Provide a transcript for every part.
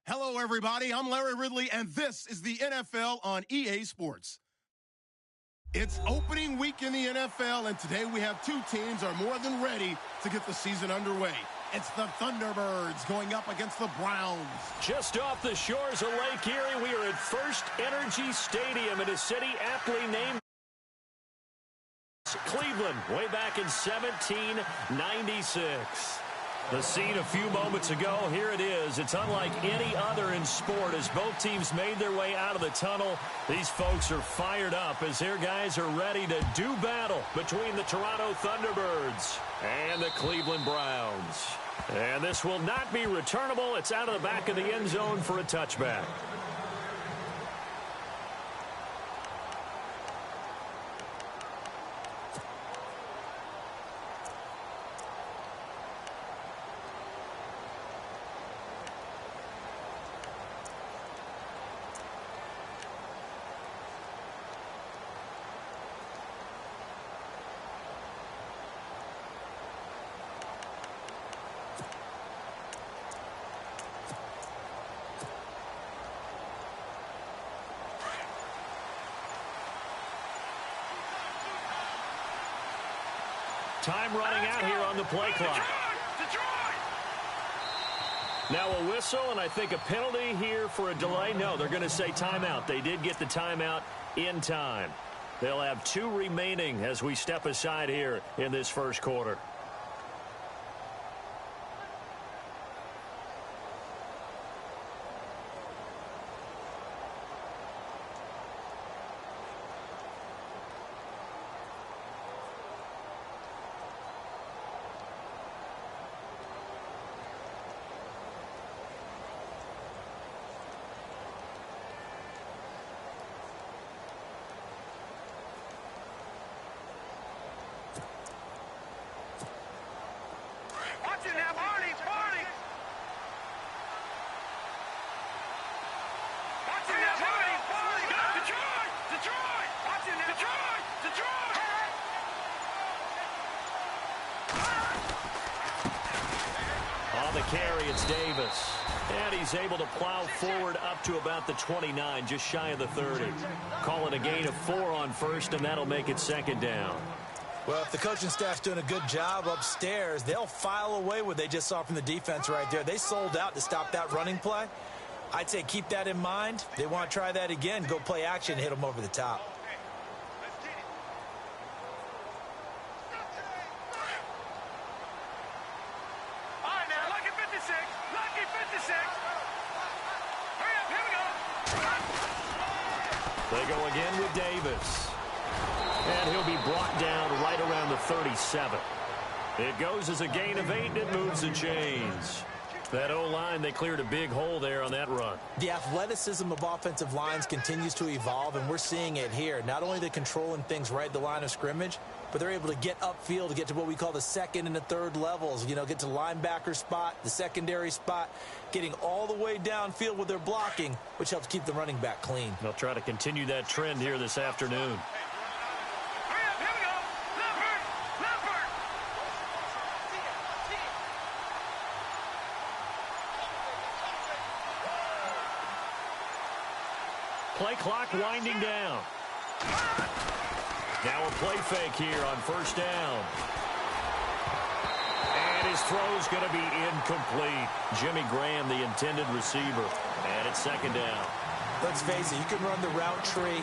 Hello, everybody. I'm Larry Ridley, and this is the NFL on EA Sports. It's opening week in the NFL, and today we have two teams are more than ready to get the season underway. It's the Thunderbirds going up against the Browns. Just off the shores of Lake Erie, we are at First Energy Stadium in a city aptly named Cleveland, way back in 1796. The scene a few moments ago, here it is. It's unlike any other in sport as both teams made their way out of the tunnel. These folks are fired up as their guys are ready to do battle between the Toronto Thunderbirds and the Cleveland Browns. And this will not be returnable. It's out of the back of the end zone for a touchback. Time running out here on the play clock. Now a whistle, and I think a penalty here for a delay. No, they're going to say timeout. They did get the timeout in time. They'll have two remaining as we step aside here in this first quarter. Carry, it's Davis. And he's able to plow forward up to about the 29, just shy of the 30. Call it a gain of 4 on first, and that'll make it second down. Well, if the coaching staff's doing a good job upstairs, they'll file away what they just saw from the defense right there. They sold out to stop that running play. I'd say keep that in mind. They want to try that again, go play action, hit them over the top. They go again with Davis. And he'll be brought down right around the 37. It goes as a gain of 8, and it moves the chains. That O-line, they cleared a big hole there on that run. The athleticism of offensive lines continues to evolve, and we're seeing it here. Not only the controlling things right at the line of scrimmage, but they're able to get upfield to get to what we call the second and the third levels. You know, get to the linebacker spot, the secondary spot, getting all the way downfield with their blocking, which helps keep the running back clean. They'll try to continue that trend here this afternoon. Play clock winding down. Now a play fake here on first down. And his throw's going to be incomplete. Jimmy Graham, the intended receiver. And it's second down. Let's face it, you can run the route tree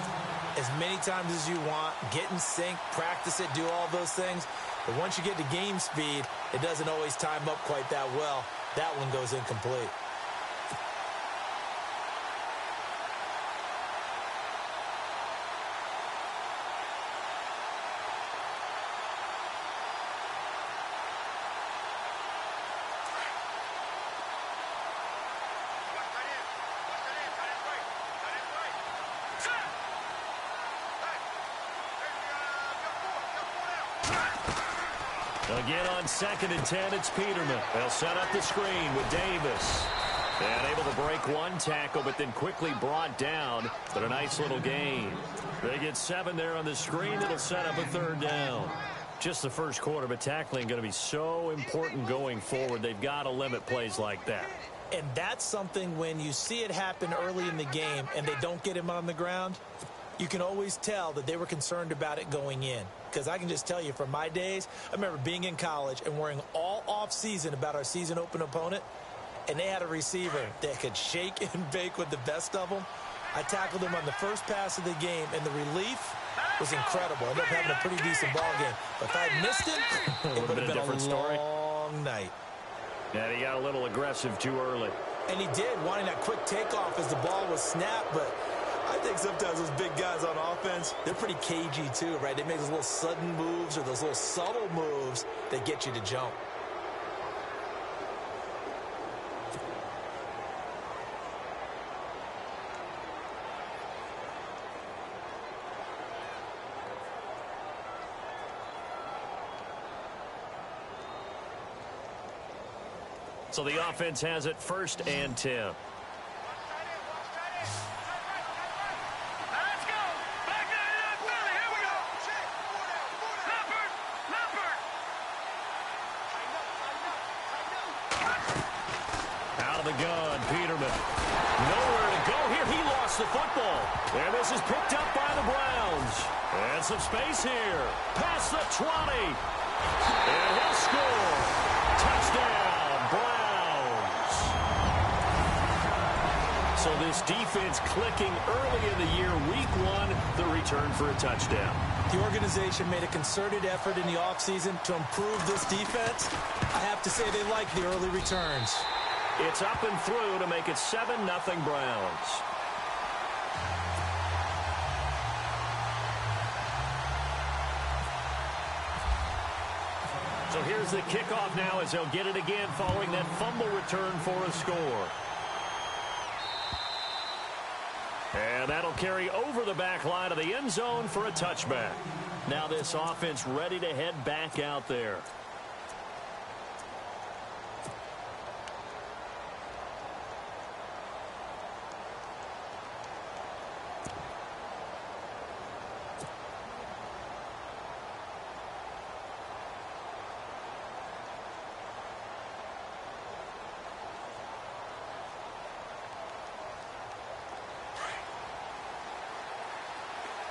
as many times as you want, get in sync, practice it, do all those things. But once you get to game speed, it doesn't always time up quite that well. That one goes incomplete. Again on 2nd and 10, it's Peterman. They'll set up the screen with Davis. And able to break one tackle, but then quickly brought down. But a nice little gain. They get 7 there on the screen. It'll set up a third down. Just the first quarter, but tackling going to be so important going forward. They've got to limit plays like that. And that's something when you see it happen early in the game and they don't get him on the ground, you can always tell that they were concerned about it going in. Because I can just tell you from my days, I remember being in college and worrying all off-season about our season open opponent, and they had a receiver that could shake and bake with the best of them. I tackled him on the first pass of the game, and the relief was incredible. I ended up having a pretty decent ball game. But if I had missed him, it would have been a long night. Yeah, he got a little aggressive too early. And he did, wanting that quick takeoff as the ball was snapped. But I think sometimes those big guys on offense, they're pretty cagey too, right? They make those little sudden moves or those little subtle moves that get you to jump. So the offense has it 1st and 10. Out of the gun, Peterman. Nowhere to go here. He lost the football. And this is picked up by the Browns. And some space here. Past the 20. And he'll score. Touchdown, Browns. So this defense clicking early in the year. Week 1, the return for a touchdown. The organization made a concerted effort in the offseason to improve this defense. I have to say they like the early returns. It's up and through to make it 7-0 Browns. So here's the kickoff now as they'll get it again following that fumble return for a score. And that'll carry over the back line of the end zone for a touchback. Now this offense ready to head back out there.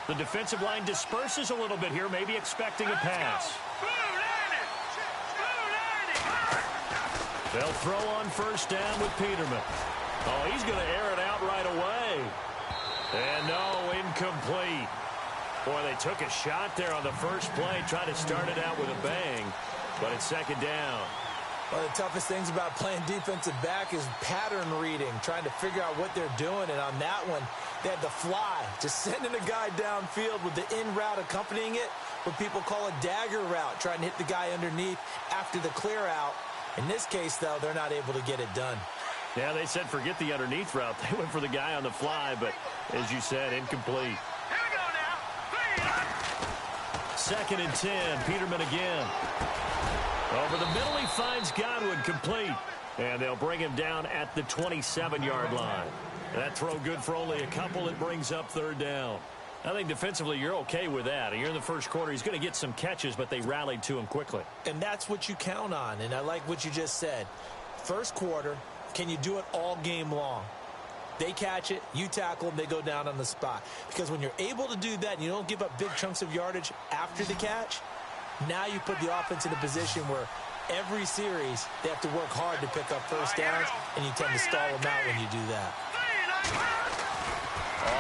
The defensive line disperses a little bit here, maybe expecting a pass. They'll throw on 1st down with Peterman. Oh, he's going to air it out right away. And no, incomplete. Boy, they took a shot there on the first play, tried to start it out with a bang, but it's 2nd down. One of the toughest things about playing defensive back is pattern reading, trying to figure out what they're doing. And on that one, they had the fly, just sending a guy downfield with the in route accompanying it, what people call a dagger route, trying to hit the guy underneath after the clear out. In this case, though, they're not able to get it done. Yeah, they said forget the underneath route. They went for the guy on the fly, but as you said, incomplete. Here we go now. 2nd and 10, Peterman again. Over the middle, he finds Godwin, complete. And they'll bring him down at the 27-yard line. That throw good for only a couple. It brings up 3rd down. I think defensively you're okay with that. You're in the first quarter. He's going to get some catches, but they rallied to him quickly. And that's what you count on, and I like what you just said. First quarter, can you do it all game long? They catch it, you tackle them, they go down on the spot. Because when you're able to do that and you don't give up big chunks of yardage after the catch, now you put the offense in a position where every series they have to work hard to pick up 1st downs, and you tend to stall them out when you do that.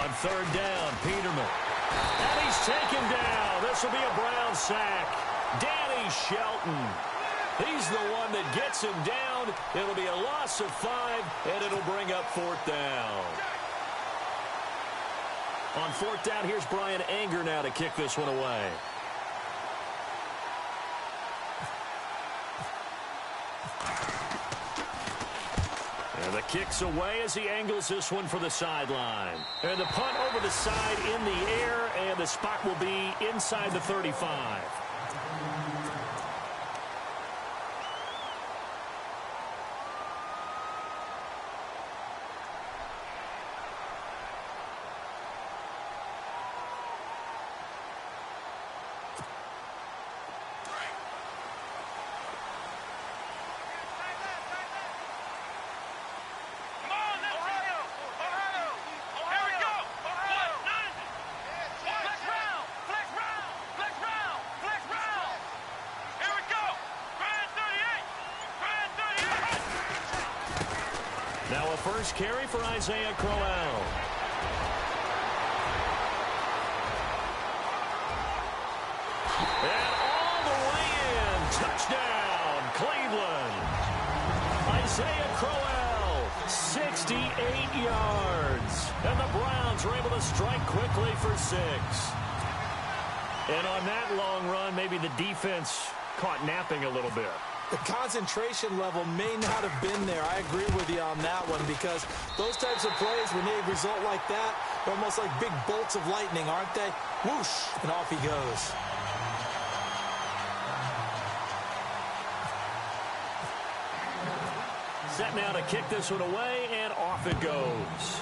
On 3rd down, Peterman. And he's taken down. This will be a Brown sack. Danny Shelton. He's the one that gets him down. It'll be a loss of 5, and it'll bring up 4th down. On 4th down, here's Brian Anger now to kick this one away. And the kick's away as he angles this one for the sideline. And the punt over the side in the air, and the spot will be inside the 35. first carry for Isaiah Crowell. And all the way in. Touchdown, Cleveland. Isaiah Crowell, 68 yards. And the Browns are able to strike quickly for 6. And on that long run, maybe the defense caught napping a little bit. The concentration level may not have been there. I agree with you on that one, because those types of plays, when they result like that, they're almost like big bolts of lightning, aren't they? Whoosh, and off he goes. Set now to kick this one away, and off it goes.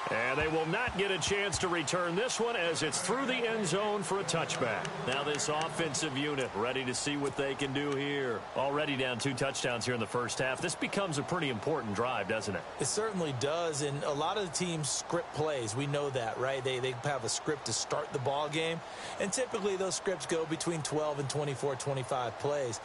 And they will not get a chance to return this one as it's through the end zone for a touchback. Now this offensive unit ready to see what they can do here. Already down 2 touchdowns here in the first half. This becomes a pretty important drive, doesn't it? It certainly does, and a lot of the teams script plays. We know that, right? They have a script to start the ball game, and typically those scripts go between 12 and 24, 25 plays.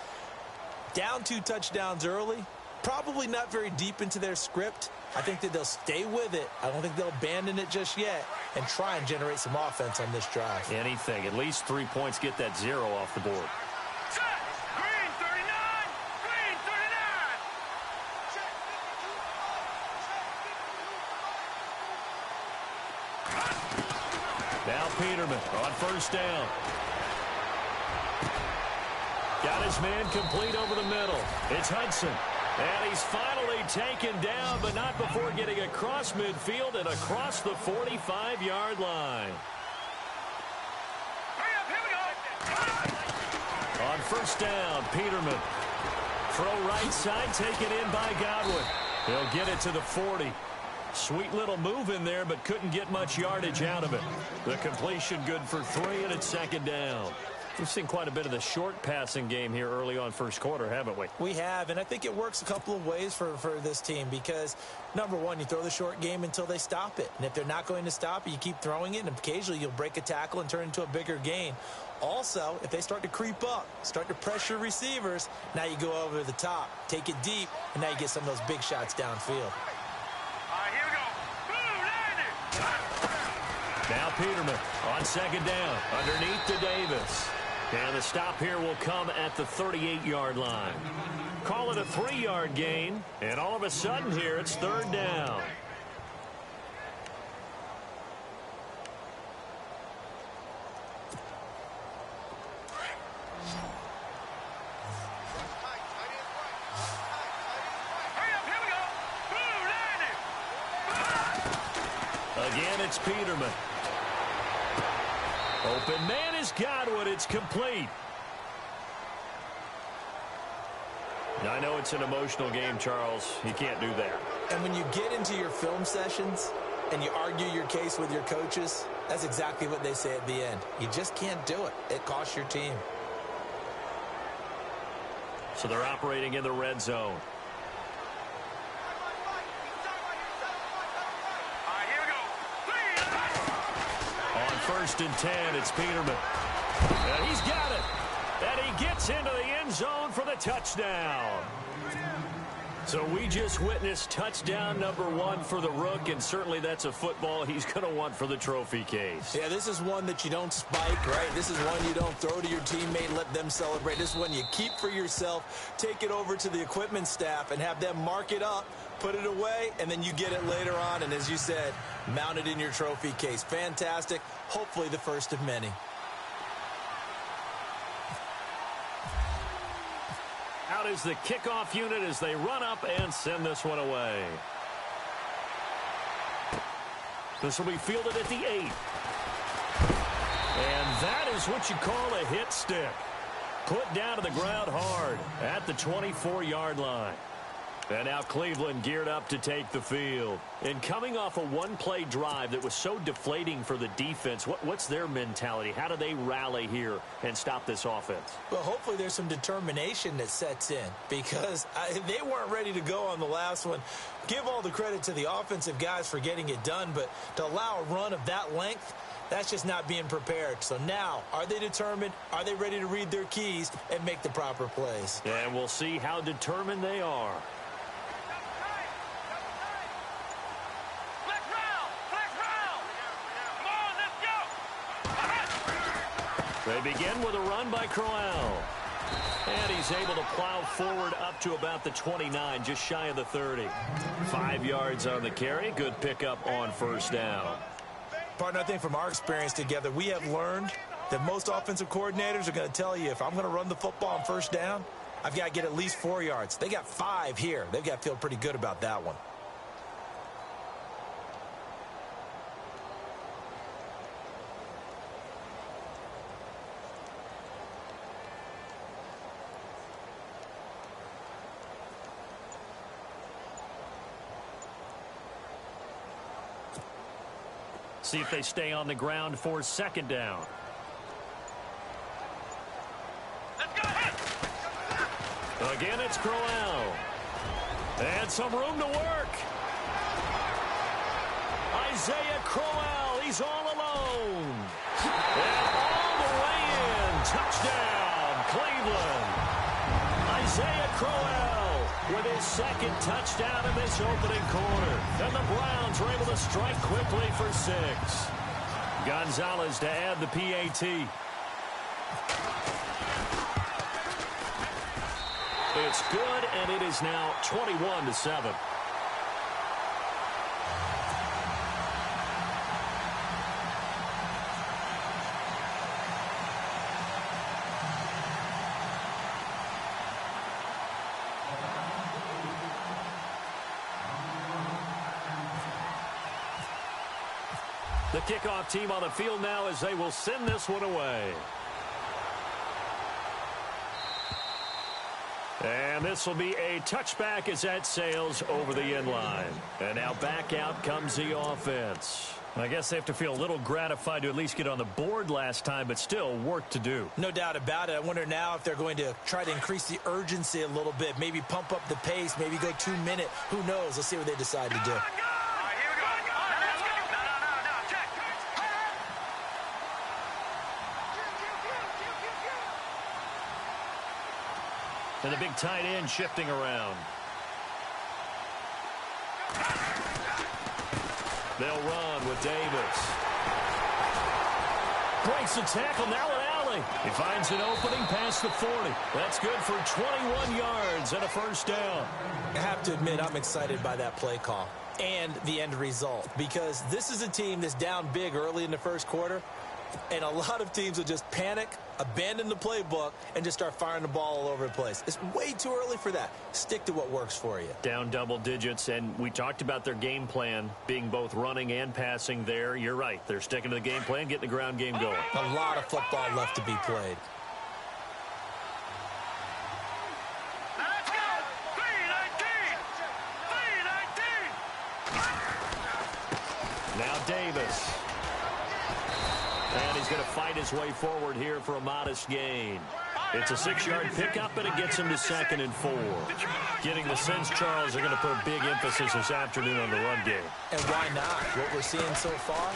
Down 2 touchdowns early, probably not very deep into their script. I think that they'll stay with it. I don't think they'll abandon it just yet and try and generate some offense on this drive. Anything. At least 3 points, get that 0 off the board. Green 39! Green 39! Now Peterman on first down. Got his man complete over the middle. It's Hudson. And he's finally taken down, but not before getting across midfield and across the 45-yard line. Hurry up, here we go! On first down, Peterman. Throw right side, taken in by Godwin. He'll get it to the 40. Sweet little move in there, but couldn't get much yardage out of it. The completion good for 3, and it's second down. We've seen quite a bit of the short passing game here early on first quarter, haven't we? We have, and I think it works a couple of ways for this team because, number one, you throw the short game until they stop it. And if they're not going to stop it, you keep throwing it, and occasionally you'll break a tackle and turn it into a bigger gain. Also, if they start to creep up, start to pressure receivers, now you go over the top, take it deep, and now you get some of those big shots downfield. All right, here we go. Boom, landed! Now Peterman on second down, underneath to Davis. And the stop here will come at the 38-yard line. Call it a 3-yard gain, and all of a sudden here it's third down. Hurry up, here we go. Boom, landed! Again, it's Peterman. Open man is Godwin. It's complete. Now, I know it's an emotional game, Charles. You can't do that. And when you get into your film sessions and you argue your case with your coaches, that's exactly what they say at the end. You just can't do it. It costs your team. So they're operating in the red zone. First and 10, it's Peterman. And he's got it. And he gets into the end zone for the touchdown. So we just witnessed touchdown number 1 for the Rook, and certainly that's a football he's going to want for the trophy case. Yeah, this is one that you don't spike, right? This is one you don't throw to your teammate and let them celebrate. This is one you keep for yourself, take it over to the equipment staff, and have them mark it up, put it away, and then you get it later on, and as you said, mount it in your trophy case. Fantastic. Hopefully the first of many. Out is the kickoff unit as they run up and send this one away. This will be fielded at the 8. And that is what you call a hit stick. Put down to the ground hard at the 24-yard line. And now Cleveland geared up to take the field. And coming off a one-play drive that was so deflating for the defense, what's their mentality? How do they rally here and stop this offense? Well, hopefully there's some determination that sets in because they weren't ready to go on the last one. Give all the credit to the offensive guys for getting it done, but to allow a run of that length, That's just not being prepared. So now, are they determined? Are they ready to read their keys and make the proper plays? And we'll see how determined they are. Flex round! Flex round! Come on, let's go! They begin with a run by Crowell. And he's able to plow forward up to about the 29, just shy of the 30. 5 yards on the carry. Good pickup on first down. Partner, I think from our experience together, we have learned that most offensive coordinators are going to tell you, if I'm going to run the football on first down, I've got to get at least 4 yards. They got 5 here. They've got to feel pretty good about that one. See if they stay on the ground for second down. Let's go ahead! Again, it's Crowell. And some room to work. Isaiah Crowell, he's all alone. And all the way in. Touchdown, Cleveland. Isaiah Crowell with his second touchdown in this opening quarter. And the Browns were able to strike quickly for 6. Gonzalez to add the PAT. It's good, and it is now 21-7. The kickoff team on the field now as they will send this one away. And this will be a touchback as that sails over the end line. And now back out comes the offense. I guess they have to feel a little gratified to at least get on the board last time, but still work to do. No doubt about it. I wonder now if they're going to try to increase the urgency a little bit, maybe pump up the pace, maybe go 2 minute. Who knows? Let's see what they decide to do. And the big tight end shifting around. They'll run with Davis. Breaks the tackle, now an alley. He finds an opening past the 40. That's good for 21 yards and a first down. I have to admit, I'm excited by that play call and the end result, because this is a team that's down big early in the first quarter, and a lot of teams will just panic, abandon the playbook, and just start firing the ball all over the place. It's way too early for that. Stick to what works for you. Down double digits, and we talked about their game plan being both running and passing there. You're right. They're sticking to the game plan, getting the ground game going. A lot of football left to be played. Let's go! 3-19! Now Davis. And he's going to fight his way forward here for a modest gain. It's a 6-yard pickup, and it gets him to 2nd and 4. Getting the sense Charles are going to put a big emphasis this afternoon on the run game. And why not? What we're seeing so far,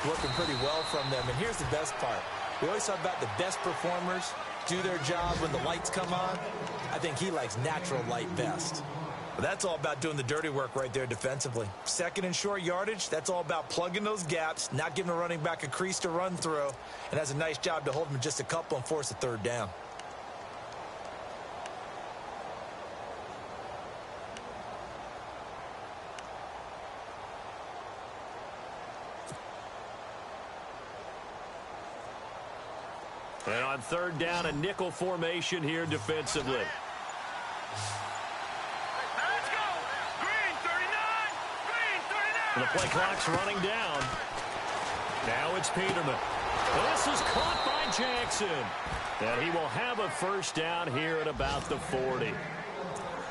working pretty well from them. And here's the best part. We always talk about the best performers do their job when the lights come on. I think he likes natural light best. But that's all about doing the dirty work right there defensively. 2nd and short yardage, that's all about plugging those gaps, not giving a running back a crease to run through, and has a nice job to hold him just a couple and force a 3rd down. And on 3rd down, a nickel formation here defensively. And the play clock's running down. Now it's Peterman. This is caught by Jackson. And he will have a first down here at about the 40.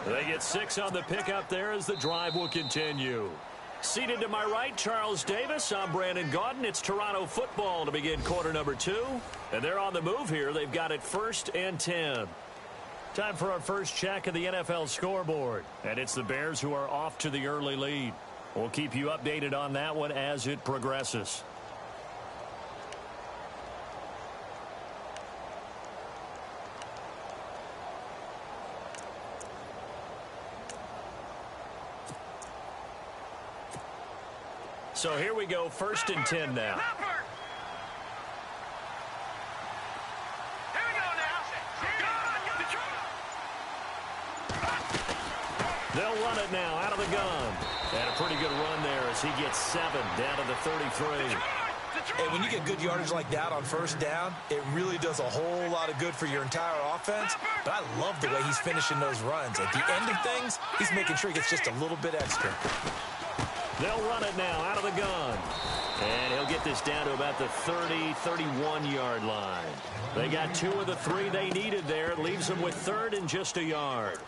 They get 6 on the pickup there as the drive will continue. Seated to my right, Charles Davis. I'm Brandon Gaudin. It's Toronto football to begin quarter number 2. And they're on the move here. They've got it 1st and 10. Time for our first check of the NFL scoreboard. And it's the Bears who are off to the early lead. We'll keep you updated on that one as it progresses. So here we go, 1st and 10 now. They'll run it now out of the gun. And a pretty good run there as he gets 7 down to the 33. Hey, when you get good yardage like that on 1st down, it really does a whole lot of good for your entire offense. But I love the way he's finishing those runs. At the end of things, he's making sure he gets just a little bit extra. They'll run it now out of the gun. And he'll get this down to about the 30, 31-yard line. They got 2 of the 3 they needed there. It leaves them with 3rd and just a yard.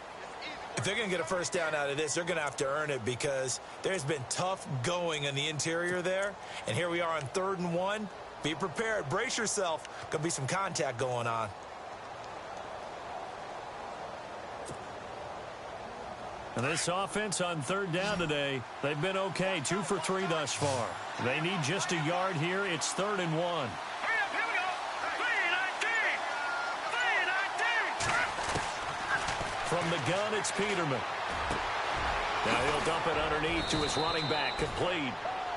If they're going to get a 1st down out of this, they're going to have to earn it because there's been tough going in the interior there. And here we are on 3rd and 1. Be prepared. Brace yourself. Going to be some contact going on. And this offense on 3rd down today, they've been okay. 2 for 3 thus far. They need just a yard here. It's 3rd and 1. From the gun, it's Peterman. Now he'll dump it underneath to his running back, complete.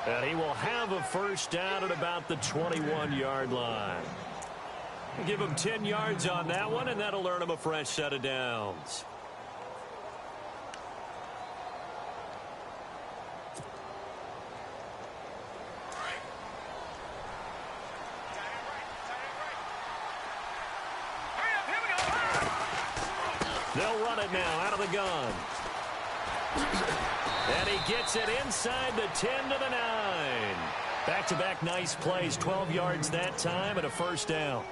And he will have a 1st down at about the 21-yard line. Give him 10 yards on that one, and that'll earn him a fresh set of downs. They'll run it now out of the gun. And he gets it inside the 10 to the 9. Back-to-back nice plays, 12 yards that time and a 1st down.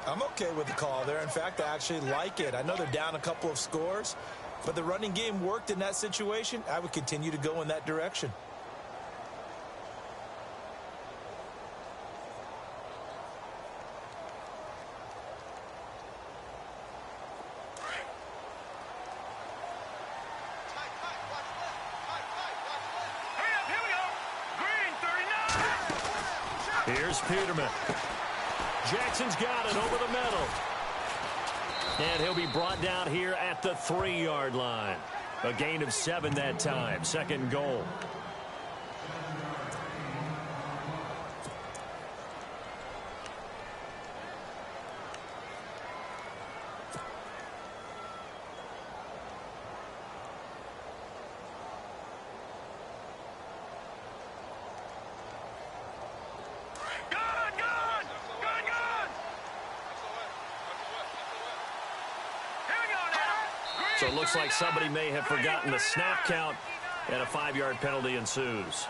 I'm okay with the call there. In fact, I actually like it. I know they're down a couple of scores, but the running game worked in that situation. I would continue to go in that direction. Here's Peterman. Jackson's got it over the middle. And he'll be brought down here at the 3-yard line. A gain of 7 that time. 2nd goal. So it looks like somebody may have forgotten the snap count, and a 5-yard penalty ensues.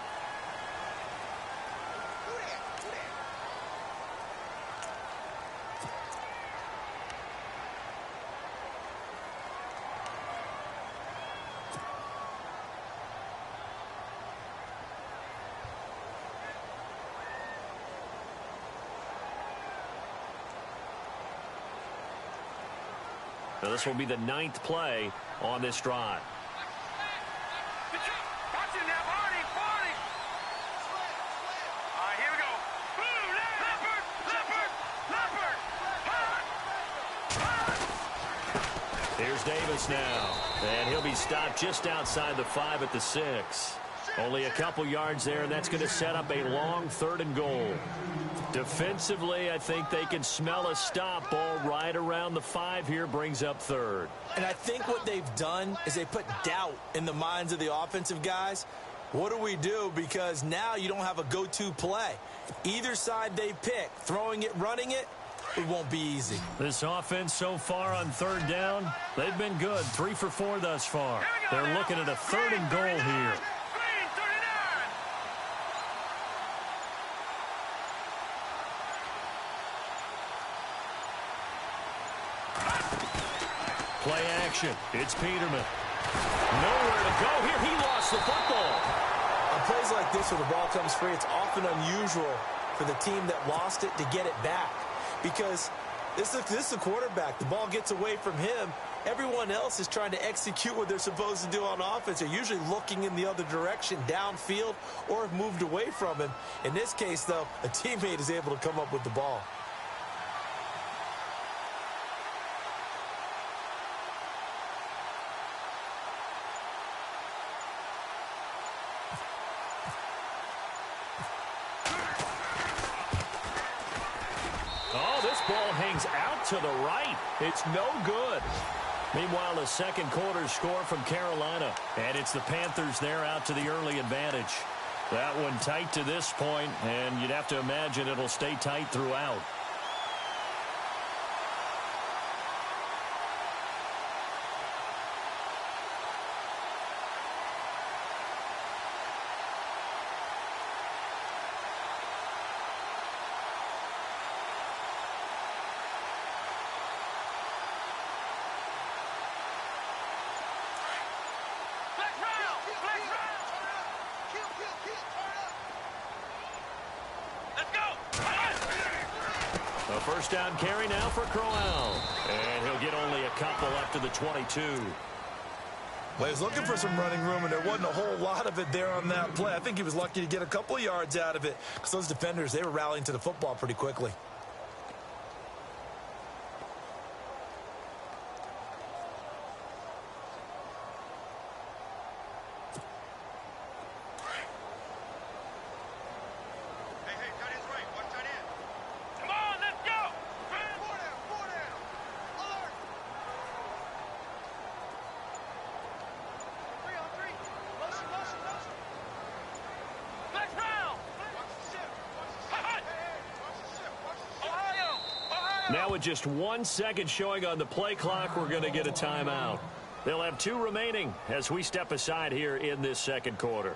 Now this will be the 9th play on this drive. Here we go. Here's Davis now. And he'll be stopped just outside the 5 at the 6. Only a couple yards there, and that's going to set up a long 3rd and goal. Defensively, I think they can smell a stop ball right around the 5 here, brings up 3rd. And I think what they've done is they put doubt in the minds of the offensive guys. What do we do? Because now you don't have a go-to play. Either side they pick, throwing it, running it, it won't be easy. This offense so far on 3rd down, they've been good. 3 for 4 thus far. They're looking at a 3rd and goal here. Play action. It's Peterman. Nowhere to go here. He lost the football. On plays like this where the ball comes free, it's often unusual for the team that lost it to get it back. Because this is the quarterback. The ball gets away from him. Everyone else is trying to execute what they're supposed to do on offense. They're usually looking in the other direction, downfield, or have moved away from him. In this case, though, a teammate is able to come up with the ball. ball hangs out to the right. It's no good. Meanwhile, the second quarter score from Carolina. And it's the Panthers there out to the early advantage. That one tight to this point, and you'd have to imagine it'll stay tight throughout. A first down carry now for Crowell. And he'll get only a couple up to the 22. Well, he was looking for some running room, and there wasn't a whole lot of it there on that play. I think he was lucky to get a couple of yards out of it because those defenders, they were rallying to the football pretty quickly. Now with just 1 second showing on the play clock, we're going to get a timeout. They'll have 2 remaining as we step aside here in this second quarter.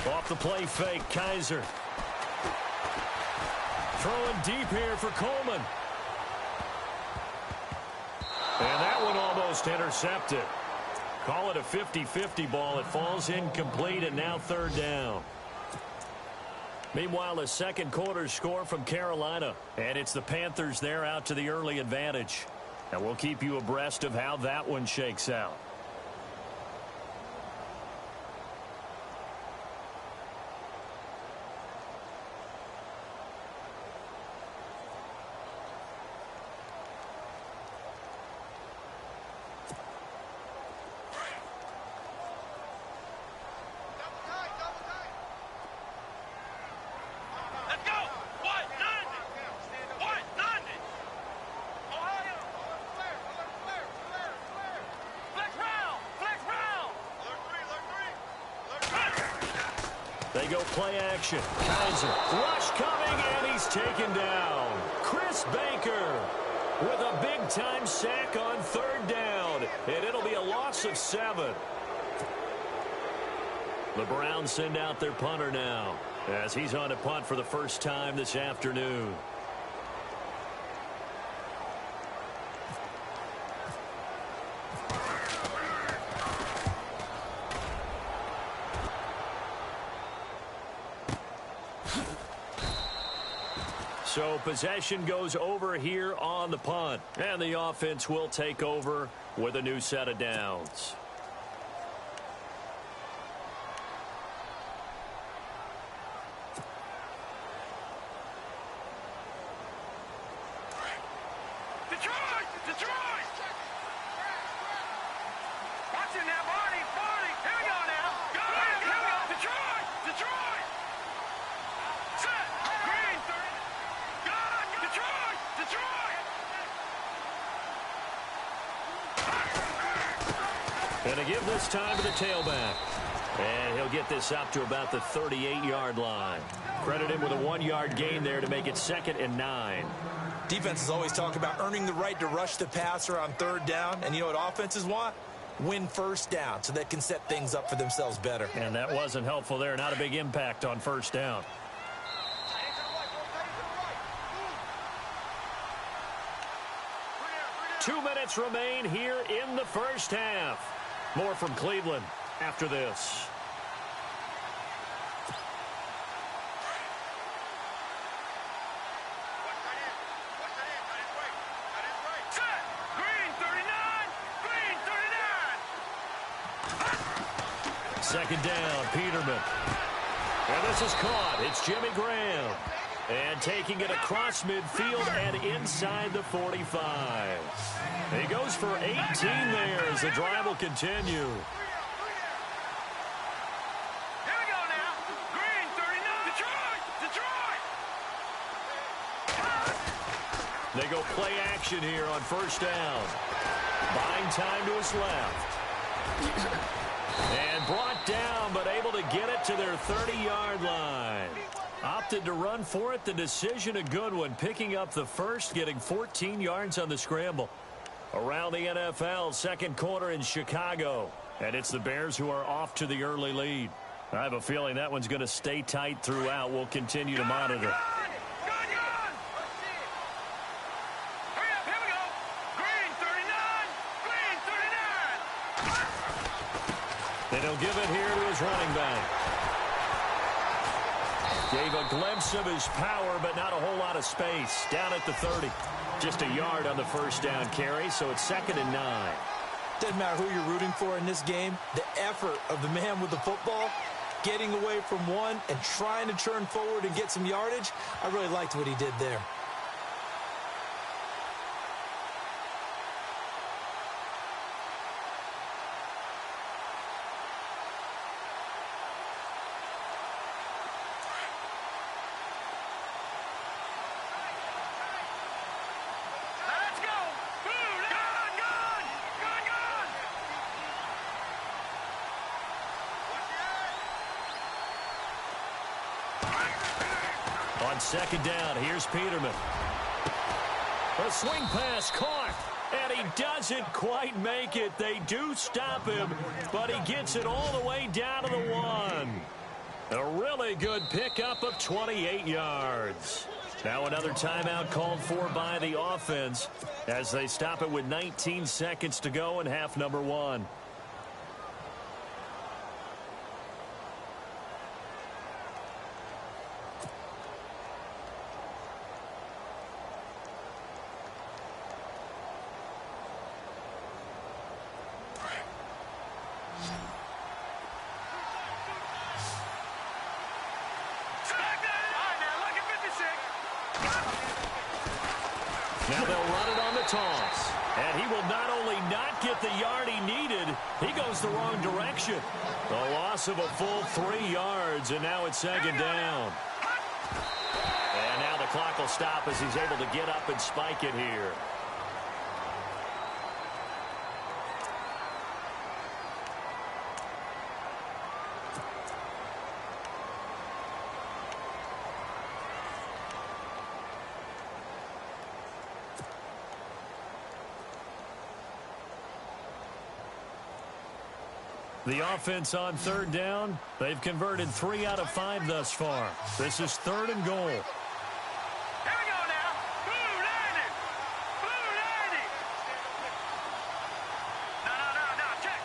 Off the play fake, Kaiser. Throwing deep here for Coleman. And that one almost intercepted. Call it a 50-50 ball. It falls incomplete, and now third down. Meanwhile, a second quarter score from Carolina. And it's the Panthers there out to the early advantage. And we'll keep you abreast of how that one shakes out. They go play action. Kaiser. Rush coming, and he's taken down. Chris Baker with a big-time sack on third down. And it'll be a loss of 7. The Browns send out their punter now as he's on a punt for the first time this afternoon. So possession goes over here on the punt. And the offense will take over with a new set of downs. Detroit! Detroit! Watching now, Marty! Here we go now! Go! Detroit! Detroit! Set! Green! Detroit! Detroit! And to give this time to the tailback. And he'll get this up to about the 38-yard line. Credit him with a 1-yard gain there to make it 2nd and 9. Defenses always talk about earning the right to rush the passer on third down. And you know what offenses want? Win first down so they can set things up for themselves better. And that wasn't helpful there. Not a big impact on first down. 2 minutes remain here in the first half. More from Cleveland after this. Second down, Peterman. And this is caught. It's Jimmy Graham. And taking it across midfield and inside the 45. He goes for 18 there as the drive will continue. Here we go now. Green, 39. Detroit. They go play action here on first down. Buying time to his left. And brought down, but able to get it to their 30-yard line. Opted to run for it. The decision a good one. Picking up the first, getting 14 yards on the scramble. Around the NFL, second quarter in Chicago. And it's the Bears who are off to the early lead. I have a feeling that one's going to stay tight throughout. We'll continue to monitor. And he'll give it here to his running back. Gave a glimpse of his power, but not a whole lot of space. Down at the 30. Just a yard on the first down carry, so it's 2nd and 9. Doesn't matter who you're rooting for in this game. The effort of the man with the football, getting away from one and trying to turn forward and get some yardage, I really liked what he did there. On second down, here's Peterman. A swing pass caught, and he doesn't quite make it. They do stop him, but he gets it all the way down to the 1. A really good pickup of 28 yards. Now another timeout called for by the offense as they stop it with 19 seconds to go in half number 1. Now they'll run it on the toss. And he will not only not get the yard he needed, he goes the wrong direction. A loss of a full 3 yards, and now it's 2nd down. And now the clock will stop as he's able to get up and spike it here. The offense on 3rd down, they've converted 3 out of 5 thus far. This is 3rd and goal. Here we go now. Blue 90. Blue 90. No, check.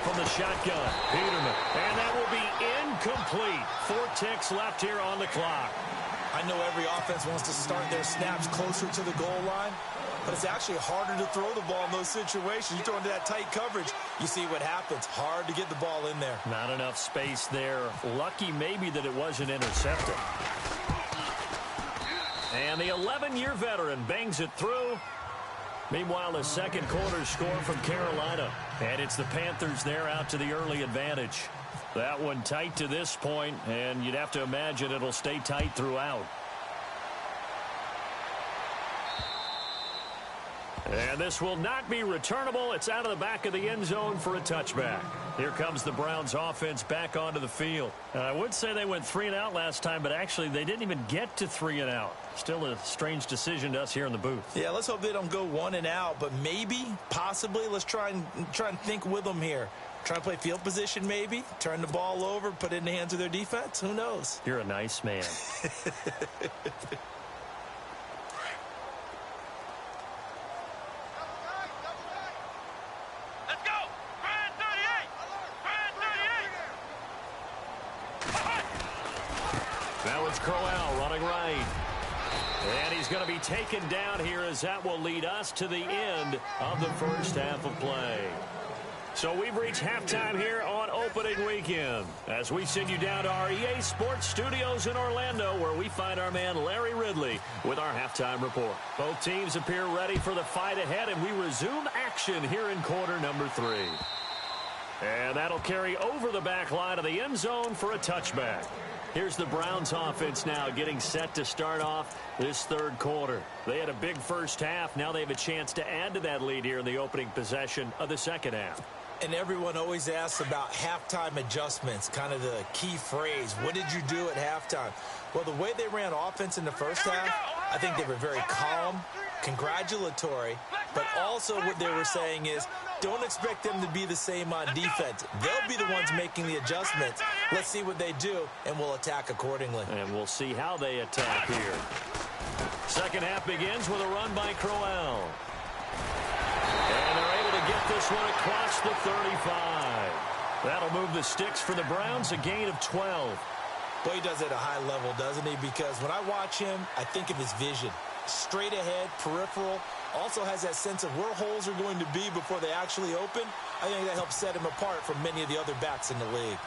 From the shotgun, Peterman. And that will be incomplete. 4 ticks left here on the clock. I know every offense wants to start their snaps closer to the goal line, but it's actually harder to throw the ball in those situations. You throw into that tight coverage, you see what happens. Hard to get the ball in there. Not enough space there. Lucky maybe that it wasn't intercepted. And the 11-year veteran bangs it through. Meanwhile, the second quarter score from Carolina. And it's the Panthers there out to the early advantage. That one tight to this point, and you'd have to imagine it'll stay tight throughout. And this will not be returnable. It's out of the back of the end zone for a touchback. Here comes the Browns offense back onto the field. I would say they went 3 and out last time, but actually they didn't even get to 3 and out. Still a strange decision to us here in the booth. Yeah, let's hope they don't go 1 and out, but maybe, possibly, let's try and think with them here. Try to play field position maybe, turn the ball over, put it in the hands of their defense. Who knows? You're a nice man. So it's Crowell running right. And he's going to be taken down here as that will lead us to the end of the first half of play. So we've reached halftime here on opening weekend as we send you down to our EA Sports Studios in Orlando where we find our man Larry Ridley with our halftime report. Both teams appear ready for the fight ahead, and we resume action here in quarter number 3. And that'll carry over the back line of the end zone for a touchback. Here's the Browns offense now getting set to start off this third quarter. They had a big first half. Now they have a chance to add to that lead here in the opening possession of the second half. And everyone always asks about halftime adjustments, kind of the key phrase. What did you do at halftime? Well, the way they ran offense in the first half, I think they were very calm, congratulatory, but also what they were saying is don't expect them to be the same on defense. They'll be the ones making the adjustments. Let's see what they do, and we'll attack accordingly. And we'll see how they attack here. Second half begins with a run by Crowell. And they're able to get this one across the 35. That'll move the sticks for the Browns, a gain of 12. Boy, he does it at a high level, doesn't he? Because when I watch him, I think of his vision. Straight ahead, peripheral, also has that sense of where holes are going to be before they actually open. I think that helps set him apart from many of the other backs in the league.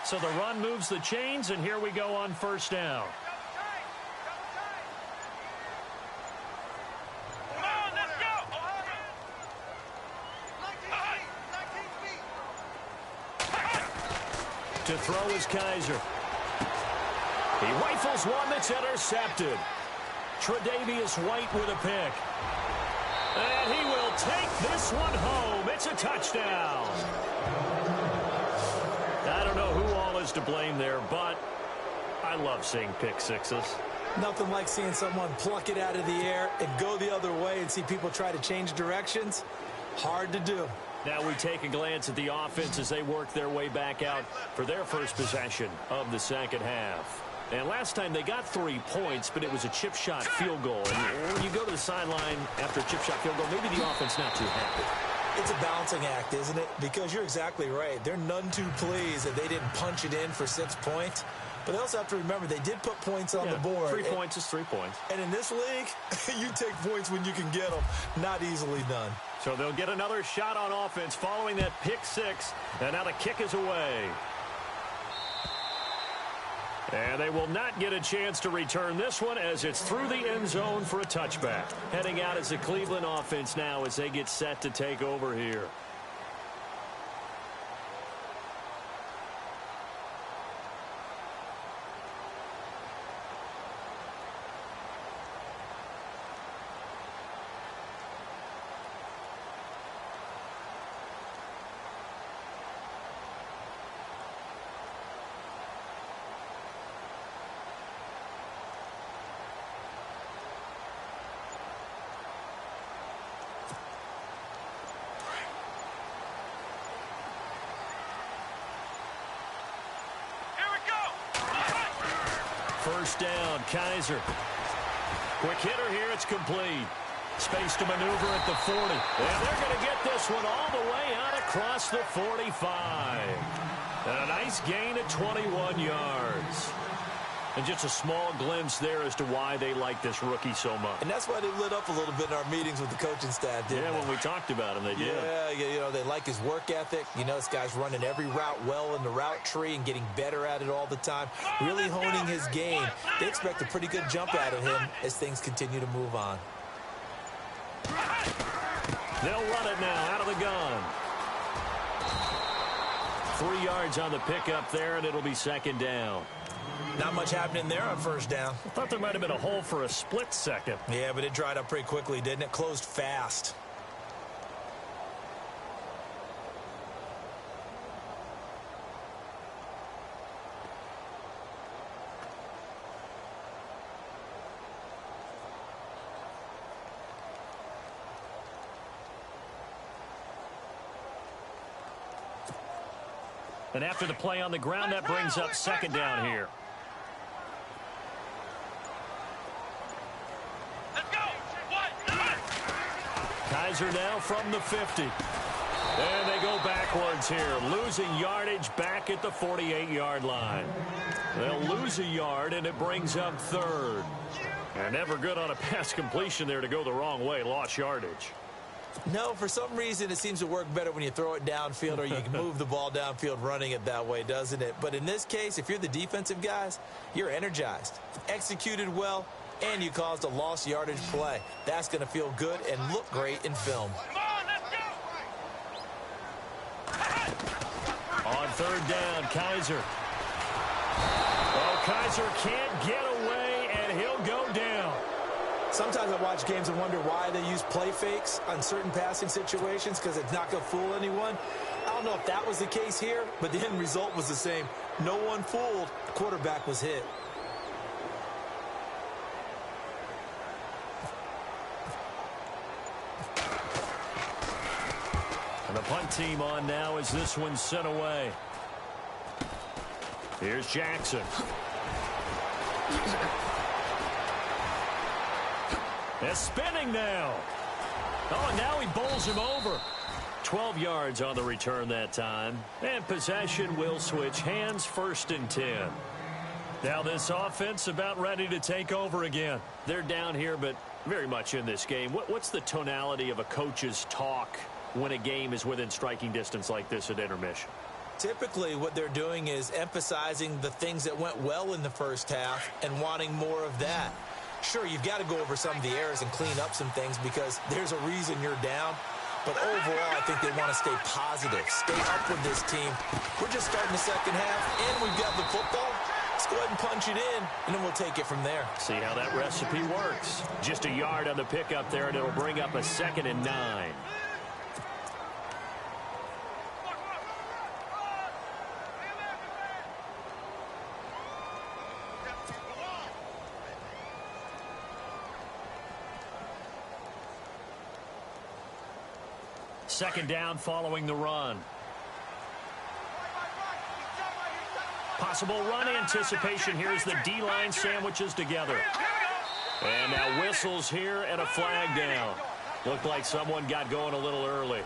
So the run moves the chains, and here we go on first down. Come on, let's go! To throw is Kaiser. He rifles one that's intercepted. Tre'Davious White with a pick. And he will take this one home. It's a touchdown. I don't know who all is to blame there, but I love seeing pick sixes. Nothing like seeing someone pluck it out of the air and go the other way and see people try to change directions. Hard to do. Now we take a glance at the offense as they work their way back out for their first possession of the second half. And last time they got 3 points, but it was a chip shot field goal. And when you go to the sideline after a chip shot field goal, maybe the offense not too happy. It's a balancing act, isn't it? Because you're exactly right. They're none too pleased that they didn't punch it in for 6 points. But they also have to remember they did put points on the board. 3 points is 3 points. And in this league, you take points when you can get them. Not easily done. So they'll get another shot on offense following that pick six. And now the kick is away. And they will not get a chance to return this one as it's through the end zone for a touchback. Heading out is the Cleveland offense now as they get set to take over here. First down, Kaiser. Quick hitter here, it's complete. Space to maneuver at the 40. And they're going to get this one all the way out across the 45. And a nice gain of 21 yards. And just a small glimpse there as to why they like this rookie so much. And that's why they lit up a little bit in our meetings with the coaching staff, didn't they? Yeah, when we talked about him, they did. Yeah, you know, they like his work ethic. You know, this guy's running every route well in the route tree and getting better at it all the time. Really honing his game. They expect a pretty good jump out of him as things continue to move on. They'll run it now out of the gun. 3 yards on the pickup there, and it'll be second down. Not much happening there on first down. I thought there might have been a hole for a split second. Yeah, but it dried up pretty quickly, didn't it? Closed fast. And after the play on the ground, that brings up second down here. Kaiser now from the 50. And they go backwards here, losing yardage back at the 48-yard line. They'll lose a yard, and it brings up third. And never good on a pass completion there to go the wrong way. Lost yardage. No, for some reason, it seems to work better when you throw it downfield or you can move the ball downfield running it that way, doesn't it? But in this case, if you're the defensive guys, you're energized, executed well, and you caused a lost yardage play. That's going to feel good and look great in film. On third down, Kaiser. Oh, Kaiser can't get away, and he'll go down. Sometimes I watch games and wonder why they use play fakes on certain passing situations, because it's not going to fool anyone. I don't know if that was the case here, but the end result was the same. No one fooled. The quarterback was hit. And the punt team on now as this one's sent away. Here's Jackson. They're spinning now. Oh, and now he bowls him over. 12 yards on the return that time. And possession will switch hands, 1st and 10. Now this offense about ready to take over again. They're down here, but very much in this game. What's the tonality of a coach's talk when a game is within striking distance like this at intermission? Typically, what they're doing is emphasizing the things that went well in the first half and wanting more of that. Sure, you've got to go over some of the errors and clean up some things because there's a reason you're down. But overall, I think they want to stay positive, stay up with this team. We're just starting the second half, and we've got the football. Let's go ahead and punch it in, and then we'll take it from there. See how that recipe works. Just a yard on the pickup there, and it'll bring up a 2nd and 9. Second down following the run. Possible run anticipation. Here's the D-line sandwiches together. And now whistles here and a flag down. Looked like someone got going a little early.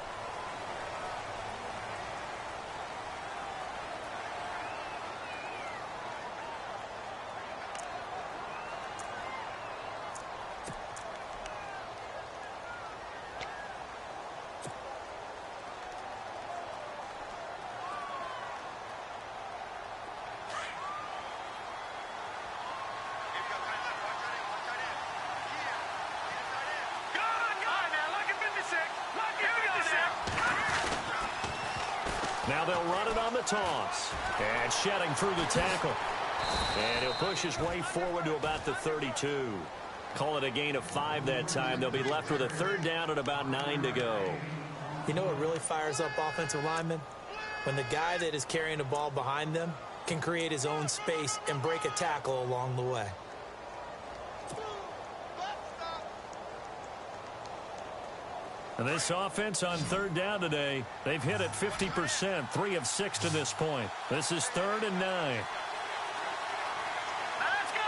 Now they'll run it on the toss. And shedding through the tackle. And he'll push his way forward to about the 32. Call it a gain of 5 that time. They'll be left with a 3rd down and about 9 to go. You know what really fires up offensive linemen? When the guy that is carrying the ball behind them can create his own space and break a tackle along the way. And this offense on 3rd down today, they've hit it 50%, 3 of 6 to this point. This is 3rd and 9. Let's go.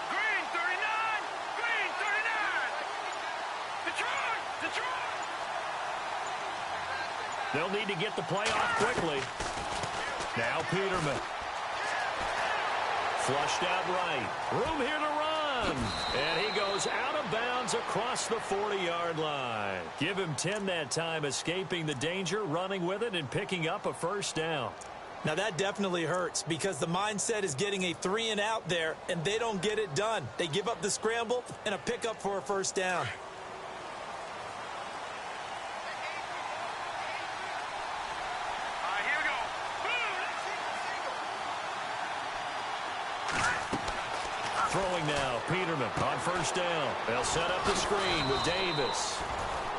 Green 39. Green 39. Detroit. They'll need to get the play off quickly. Now Peterman. Flushed out right. Room here to run. And he goes out of bounds across the 40-yard line. Give him 10 that time, escaping the danger, running with it, and picking up a 1st down. Now that definitely hurts because the mindset is getting a 3 and out there, and they don't get it done. They give up the scramble and a pickup for a 1st down. Here we go. Throwing now, Peterman on 1st down. They'll set up the screen with Davis.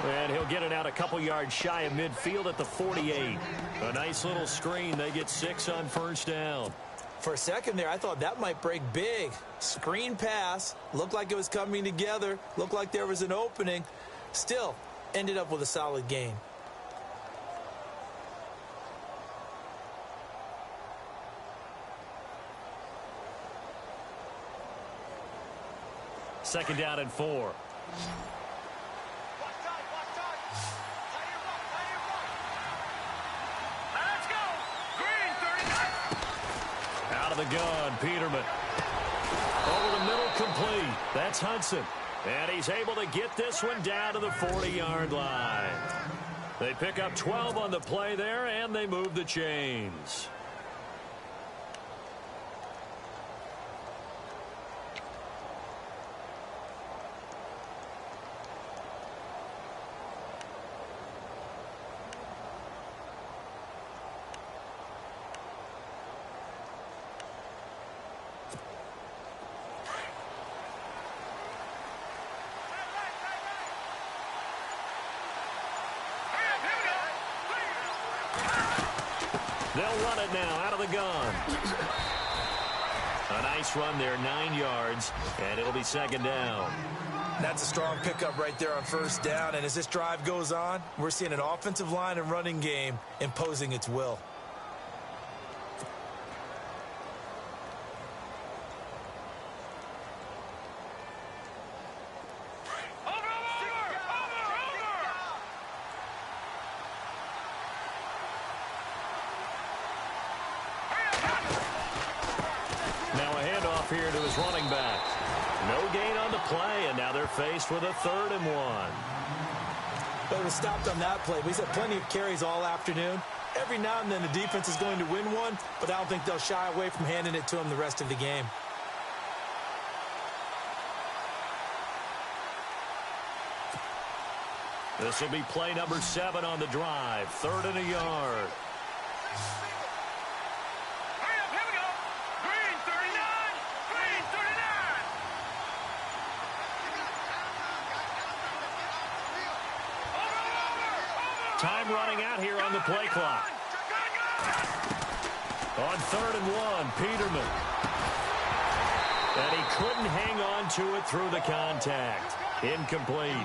And he'll get it out a couple yards shy of midfield at the 48. A nice little screen. They get 6 on 1st down. For a second there, I thought that might break big. Screen pass. Looked like it was coming together. Looked like there was an opening. Still, ended up with a solid gain. Second down and 4. the gun, Peterman. Over the middle, complete. That's Hudson. And he's able to get this one down to the 40-yard line. They pick up 12 on the play there, and they move the chains. They'll run it now out of the gun. A nice run there, 9 yards, and it'll be second down. That's a strong pickup right there on first down, and as this drive goes on, we're seeing an offensive line and running game imposing its will. Here to his running back. No gain on the play, and now they're faced with a 3rd and 1. But it was stopped on that play. We've had plenty of carries all afternoon. Every now and then the defense is going to win one, but I don't think they'll shy away from handing it to him the rest of the game. This will be play number 7 on the drive. 3rd and a yard. Time running out here on the play clock. On 3rd and 1, Peterman. And he couldn't hang on to it through the contact. Incomplete.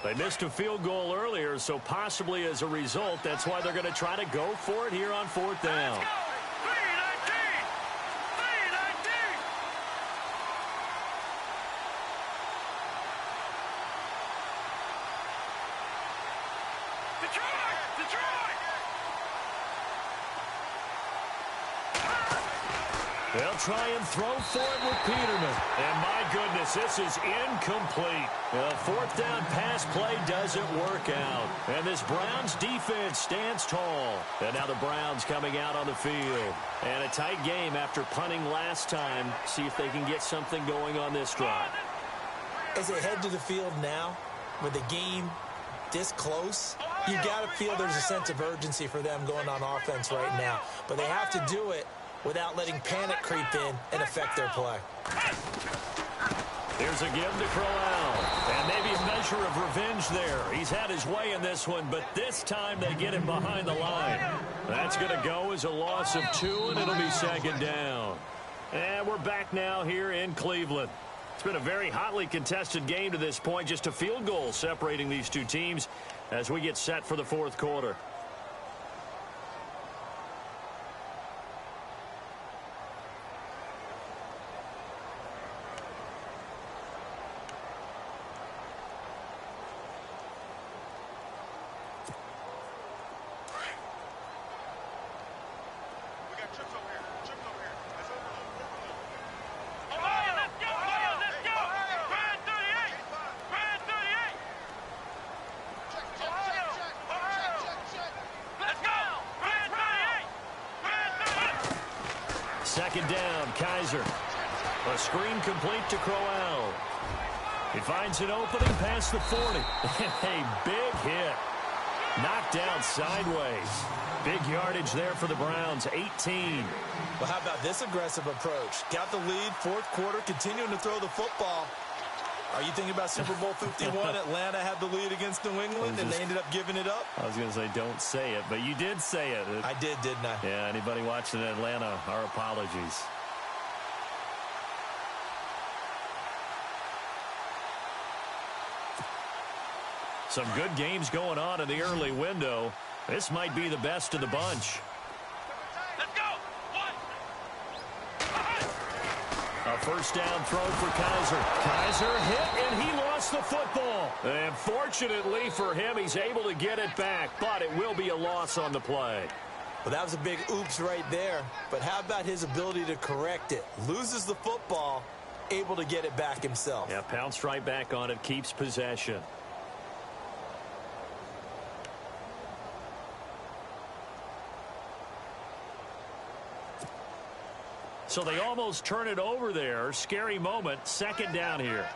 They missed a field goal earlier, so possibly as a result, that's why they're going to try to go for it here on 4th down. They'll try and throw for it with Peterman. And my goodness, this is incomplete. The 4th down pass play doesn't work out. And this Browns defense stands tall. And now the Browns coming out on the field. And a tight game after punting last time. See if they can get something going on this drive. As they head to the field now, with the game this close, you got to feel there's a sense of urgency for them going on offense right now. But they have to do it without letting panic creep in and affect their play. Here's a give to Crowell. And maybe a measure of revenge there. He's had his way in this one, but this time they get him behind the line. That's going to go as a loss of 2, and it'll be second down. And we're back now here in Cleveland. It's been a very hotly contested game to this point. Just a field goal separating these two teams as we get set for the 4th quarter. Second down, Kaiser. A screen complete to Crowell. He finds an opening past the 40. A big hit. Knocked out sideways. Big yardage there for the Browns, 18. Well, how about this aggressive approach? Got the lead, 4th quarter, continuing to throw the football. Are you thinking about Super Bowl 51? Atlanta had the lead against New England, and they ended up giving it up? I was going to say, don't say it, but you did say it. I did, didn't I? Yeah, anybody watching Atlanta, our apologies. Some good games going on in the early window. This might be the best of the bunch. Let's go! 1. A first down throw for Kaiser. Kaiser hit, and he lost the football. And fortunately for him, he's able to get it back, but it will be a loss on the play. Well, that was a big oops right there. But how about his ability to correct it? Loses the football, able to get it back himself. Yeah, pounced right back on it, keeps possession. So they almost turn it over there. Scary moment. Second down here.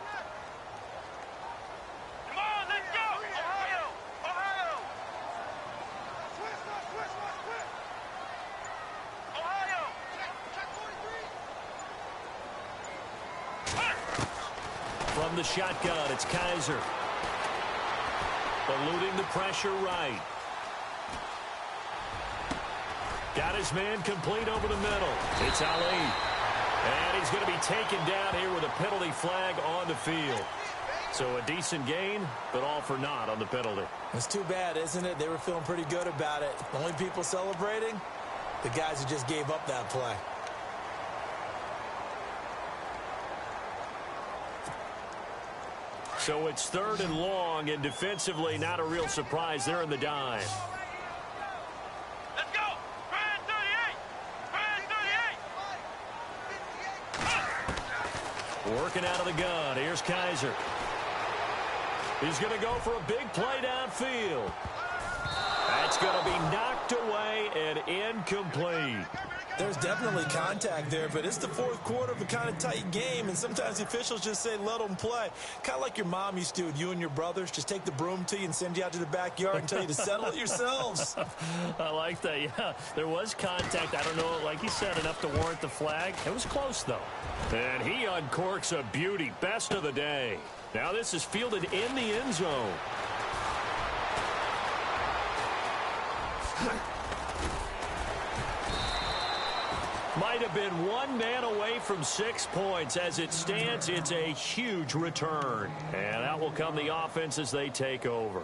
Come on, let's go! Ohio! Ohio! Ohio! From the shotgun, it's Kaiser. Eluding the pressure right. Got his man complete over the middle. It's Ali. And he's going to be taken down here with a penalty flag on the field. So a decent gain, but all for naught on the penalty. It's too bad, isn't it? They were feeling pretty good about it. The only people celebrating, the guys who just gave up that play. So it's 3rd and long, and defensively, not a real surprise. They're in the dive. Let's go! Brand 38! Working out of the gun. Here's Kaiser. He's going to go for a big play downfield. That's going to be knocked away and incomplete. There's definitely contact there, but it's the fourth quarter of a kind of tight game, and sometimes the officials just say, let them play. Kind of like your mom used to with you and your brothers. Just take the broom to you and send you out to the backyard and tell you to settle it yourselves. I like that, yeah. There was contact. I don't know, like you said, enough to warrant the flag. It was close, though. And he uncorks a beauty. Best of the day. Now this is fielded in the end zone. Might have been one man away from 6 points. As it stands, it's a huge return. And out will come the offense as they take over.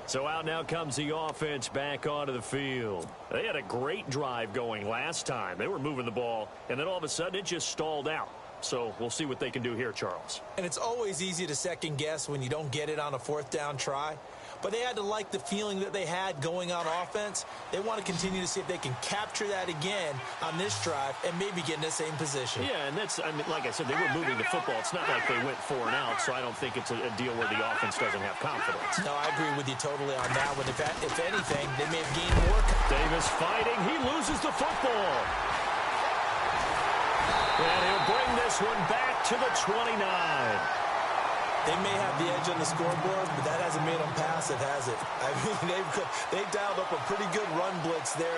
So out now comes the offense back onto the field. They had a great drive going last time. They were moving the ball, and then all of a sudden it just stalled out. So we'll see what they can do here, Charles. And it's always easy to second guess when you don't get it on a 4th down try. But they had to like the feeling that they had going on offense. They want to continue to see if they can capture that again on this drive and maybe get in the same position. Yeah, and that's, I mean, like I said, they were moving the football. It's not like they went 4 and out, so I don't think it's a deal where the offense doesn't have confidence. No, I agree with you totally on that one. If anything, they may have gained more. Davis fighting. He loses the football. And he'll bring this one back to the 29. They may have the edge on the scoreboard, but that hasn't made them passive, has it? I mean, they've dialed up a pretty good run blitz there.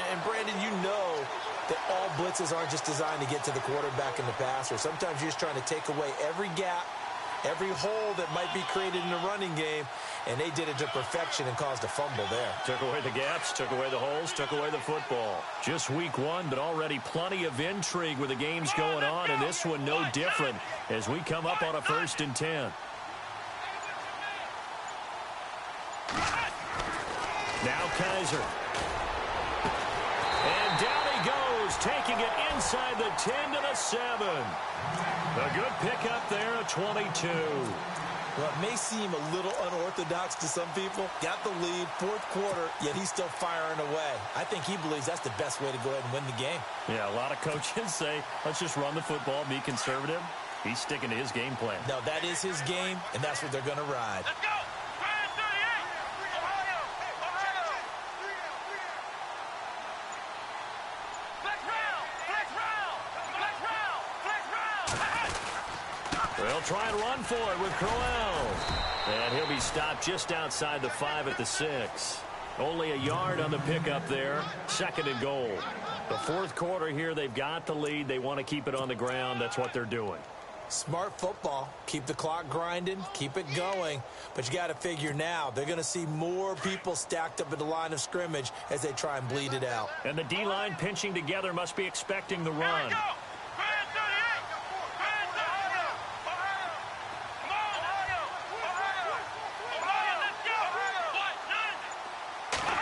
And Brandon, you know that all blitzes aren't just designed to get to the quarterback and the passer. Sometimes you're just trying to take away every gap, every hole that might be created in the running game, and they did it to perfection and caused a fumble there. Took away the gaps, took away the holes, took away the football. Just week 1, but already plenty of intrigue with the games going on, and this one no different as we come up on a 1st and 10. Now Kaiser. And down he goes, taking it inside the 10 to the 7. A good pickup there at 22. Well, it may seem a little unorthodox to some people. Got the lead, 4th quarter, yet he's still firing away. I think he believes that's the best way to go ahead and win the game. Yeah, a lot of coaches say, let's just run the football, be conservative. He's sticking to his game plan. No, that is his game, and that's what they're going to ride. Let's go! Brand 38! Ohio! Ohio! Flex round! Flex round! Flex round! Flex round! They'll try and run for it with Crowell. And he'll be stopped just outside the 5 at the 6. Only a yard on the pickup there. 2nd and goal. The 4th quarter here, they've got the lead. They want to keep it on the ground. That's what they're doing. Smart football. Keep the clock grinding. Keep it going. But you got to figure now, they're going to see more people stacked up at the line of scrimmage as they try and bleed it out. And the D-line pinching together must be expecting the run.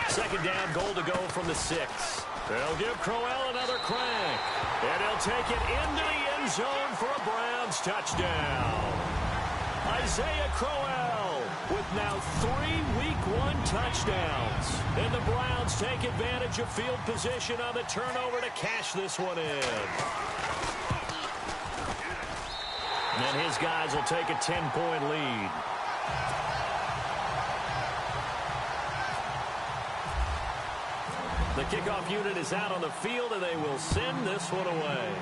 Second down, goal to go from the 6. They'll give Crowell an another crank. And he'll take it into the end zone for a Browns touchdown. Isaiah Crowell with now 3 Week 1 touchdowns. And the Browns take advantage of field position on the turnover to cash this one in. And his guys will take a 10-point lead. The kickoff unit is out on the field, and they will send this one away.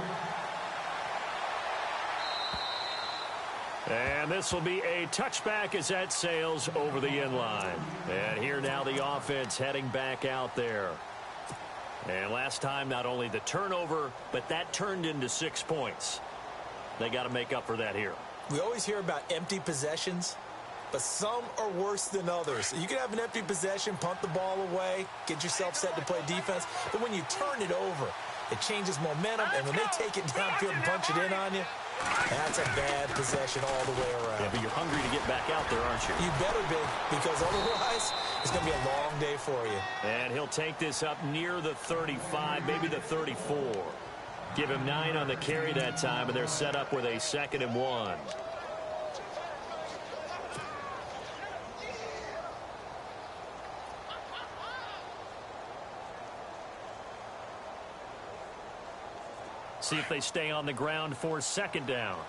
And this will be a touchback as that sails over the end line. And here now the offense heading back out there. And last time, not only the turnover, but that turned into 6 points. They got to make up for that here. We always hear about empty possessions, but some are worse than others. You can have an empty possession, punt the ball away, get yourself set to play defense, but when you turn it over, it changes momentum, and when they take it downfield and punch it in on you, that's a bad possession all the way around. Yeah, but you're hungry to get back out there, aren't you? You better be, because otherwise it's going to be a long day for you. And he'll take this up near the 35, maybe the 34. Give him 9 on the carry that time, and they're set up with a 2nd and 1. See if they stay on the ground for 2nd down.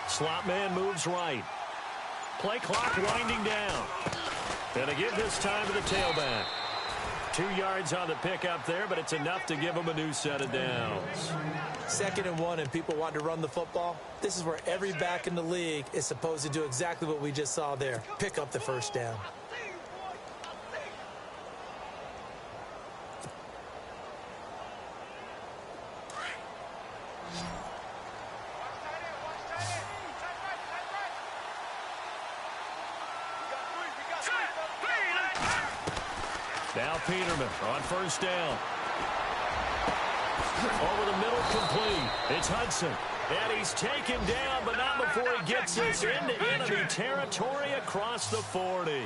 Slot man moves right. Play clock winding down. And to give this time to the tailback. 2 yards on the pickup there, but it's enough to give them a new set of downs. 2nd and 1, and people want to run the football. This is where every back in the league is supposed to do exactly what we just saw there. Pick up the 1st down. Now Peterman on 1st down. Over the middle, complete. It's Hudson. And he's taken down, but not before he gets this into enemy territory across the 40.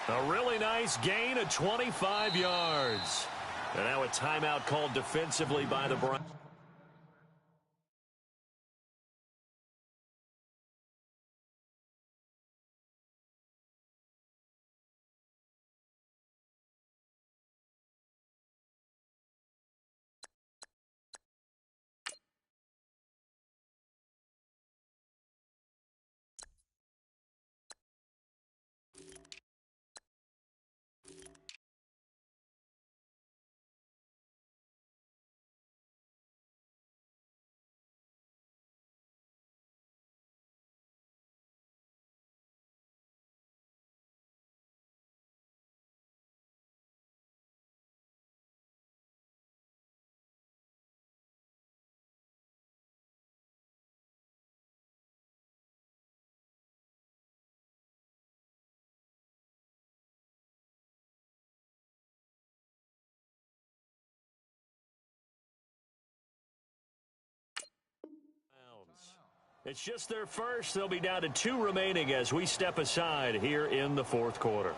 A really nice gain of 25 yards. And now a timeout called defensively by the Browns. It's just their first. They'll be down to 2 remaining as we step aside here in the 4th quarter.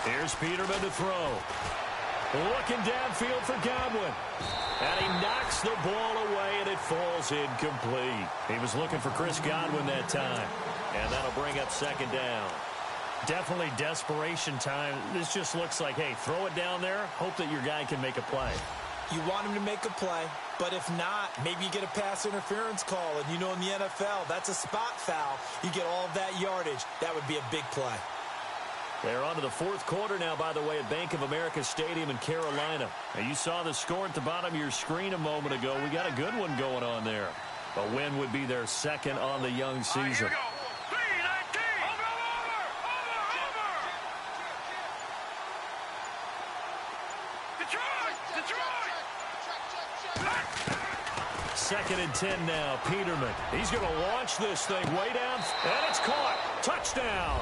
Here's Peterman to throw. Looking downfield for Godwin. And he knocks the ball away, and it falls incomplete. He was looking for Chris Godwin that time. And that'll bring up 2nd down. Definitely desperation time. This just looks like, hey, throw it down there. Hope that your guy can make a play. You want him to make a play, but if not, maybe you get a pass interference call. And you know in the NFL, that's a spot foul. You get all of that yardage. That would be a big play. They're on to the 4th quarter now, by the way, at Bank of America Stadium in Carolina. Now, you saw the score at the bottom of your screen a moment ago. We got a good one going on there. A win would be their 2nd on the young season. 2nd and 10 now. Peterman. He's going to launch this thing way down, and it's caught. Touchdown.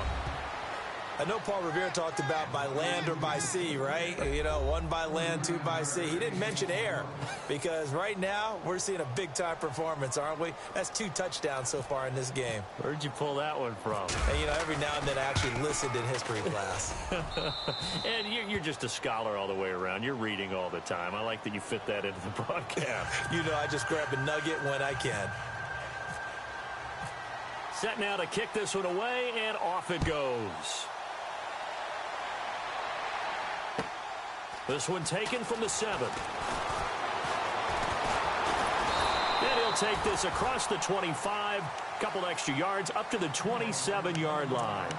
I know Paul Revere talked about by land or by sea, right? You know, 1 by land, 2 by sea. He didn't mention air because right now we're seeing a big-time performance, aren't we? That's 2 touchdowns so far in this game. Where'd you pull that one from? And, you know, every now and then I actually listened in history class. And you're just a scholar all the way around. You're reading all the time. I like that you fit that into the broadcast. You know, I just grab a nugget when I can. Set now to kick this one away, and off it goes. This one taken from the 7. And he'll take this across the 25. Couple extra yards up to the 27-yard line.